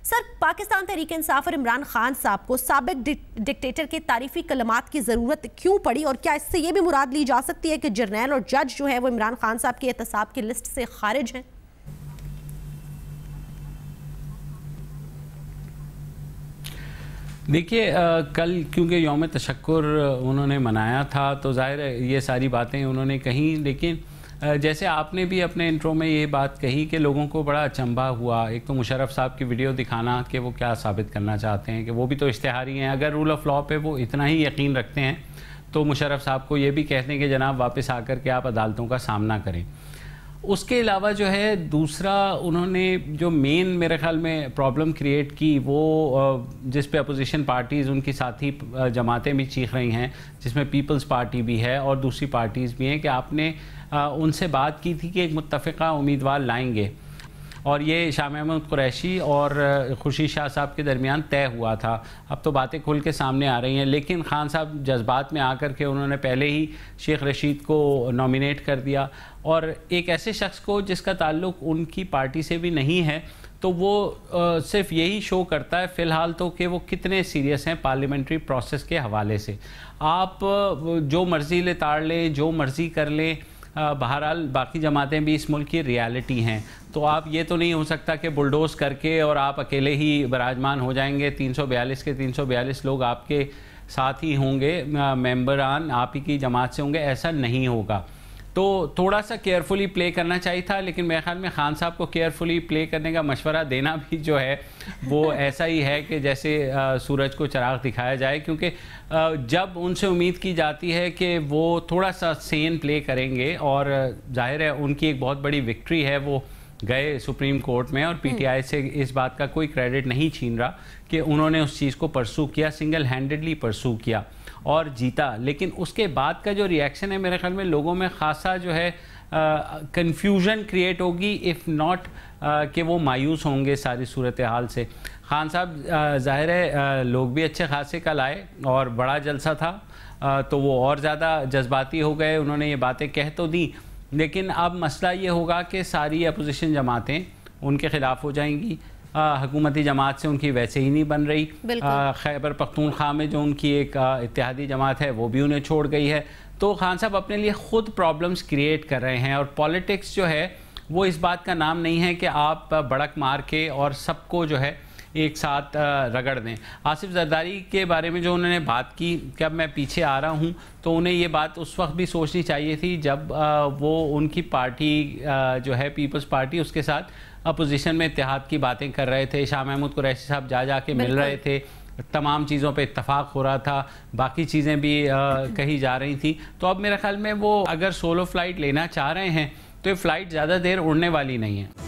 سر، پاکستان تحریک انصاف اور عمران خان صاحب کو سابق ڈکٹیٹر کے تعریفی کلمات کی ضرورت کیوں پڑی، اور کیا اس سے یہ بھی مراد لی جا سکتی ہے کہ جرنیل اور جج جو ہے وہ عمران خان صاحب کے احتساب کی لسٹ سے خارج ہیں؟ دیکھیے، کل کیونکہ یوم تشکر انہوں نے منایا تھا تو ظاہر ہے یہ ساری باتیں انہوں نے کہیں، لیکن جیسے آپ نے بھی اپنے انٹرو میں یہ بات کہی کہ لوگوں کو بڑا اچنبھا ہوا۔ ایک تو مشرف صاحب کی ویڈیو دکھانا کہ وہ کیا ثابت کرنا چاہتے ہیں، کہ وہ بھی تو اشتہاری ہیں۔ اگر رول آف لا پہ وہ اتنا ہی یقین رکھتے ہیں تو مشرف صاحب کو یہ بھی کہتے ہیں کہ جناب واپس آ کر کے آپ عدالتوں کا سامنا کریں۔ اس کے علاوہ جو ہے دوسرا انہوں نے جو مین میرے خیال میں پرابلم کریٹ کی، وہ جس پہ اپوزیشن پارٹیز ان کی ساتھی جماعتیں بھی چیخ رہی ہیں، جس میں پیپلز پارٹی بھی ہے اور دوسری پارٹیز بھی ہیں، کہ آپ نے ان سے بات کی تھی کہ ایک متفقہ امیدوار لائیں گے، اور یہ شاہ محمود قریشی اور خورشید شاہ صاحب کے درمیان طے ہوا تھا۔ اب تو باتیں کھل کے سامنے آ رہی ہیں، لیکن خان صاحب جذبات میں آ کر کے انہوں نے پہلے ہی شیخ رشید کو نامینیٹ کر دیا، اور ایک ایسے شخص کو جس کا تعلق ان کی پارٹی سے بھی نہیں ہے، تو وہ صرف یہی شو کرتا ہے فی الحال تو کہ وہ کتنے سیریس ہیں پارلیمنٹری پروسیس کے حوالے سے۔ آپ جو مرضی لے تاڑ لیں، جو مرضی کر لیں، بہرحال باقی جماعتیں بھی اس ملک کی ریالٹی ہیں، تو آپ یہ تو نہیں ہو سکتا کہ بلڈوز کر کے اور آپ اکیلے ہی براجمان ہو جائیں گے۔ 342 کے 342 لوگ آپ کے ساتھ ہی ہوں گے، ممبران آپ ہی کی جماعت سے ہوں گے، ایسا نہیں ہوگا۔ تو تھوڑا سا کیئرفلی پلے کرنا چاہیے تھا، لیکن میرے خیال میں خان صاحب کو کیئرفلی پلے کرنے کا مشورہ دینا بھی جو ہے وہ ایسا ہی ہے کہ جیسے سورج کو چراغ دکھایا جائے، کیونکہ جب ان سے امید کی جاتی ہے کہ وہ تھوڑا سا سین پلے کریں گے، اور ظاہر ہے ان کی ایک بہت بڑی وکٹری ہے، وہ گئے سپریم کورٹ میں، اور پی ٹی آئی سے اس بات کا کوئی کریڈٹ نہیں چھین رہا کہ انہوں نے اس چیز کو پرسو کیا، سنگل ہینڈڈلی پرسو کیا اور جیتا۔ لیکن اس کے بعد کا جو ریاکشن ہے میرے خیال میں لوگوں میں خاصا جو ہے کنفیوژن کریٹ ہوگی، اف ناٹ کہ وہ مایوس ہوں گے ساری صورتحال سے۔ خان صاحب ظاہر ہے لوگ بھی اچھے خاصے کل آئے اور بڑا جلسہ تھا، تو وہ اور زیادہ جذباتی ہو گئے، انہوں نے یہ باتیں کہہ تو دیں، لیکن اب مسئلہ یہ ہوگا کہ ساری اپوزیشن جماعتیں ان کے خلاف ہو جائیں گی۔ حکومتی جماعت سے ان کی ویسے ہی نہیں بن رہی، خیبر پختونخوا میں جو ان کی ایک اتحادی جماعت ہے وہ بھی انہیں چھوڑ گئی ہے، تو خان صاحب اپنے لیے خود پرابلمز کریٹ کر رہے ہیں۔ اور پولیٹکس جو ہے وہ اس بات کا نام نہیں ہے کہ آپ بڑک مار کے اور سب کو جو ہے ایک ساتھ رگڑ دیں۔ آصف زرداری کے بارے میں جو انہوں نے بات کی کہ اب میں پیچھے آ رہا ہوں، تو انہیں یہ بات اس وقت بھی سوچنی چاہیے تھی جب وہ ان کی پارٹی جو ہے پیپلز پارٹی، اس کے ساتھ اپوزیشن میں اتحاد کی باتیں کر رہے تھے، شاہ محمود قریشی صاحب جا کے مل رہے تھے، تمام چیزوں پہ اتفاق ہو رہا تھا، باقی چیزیں بھی کہی جا رہی تھیں۔ تو اب میرے خیال میں وہ اگر سولو فلائٹ لینا چاہ رہے ہیں تو یہ فلائٹ زیادہ دیر اڑنے والی نہیں ہے۔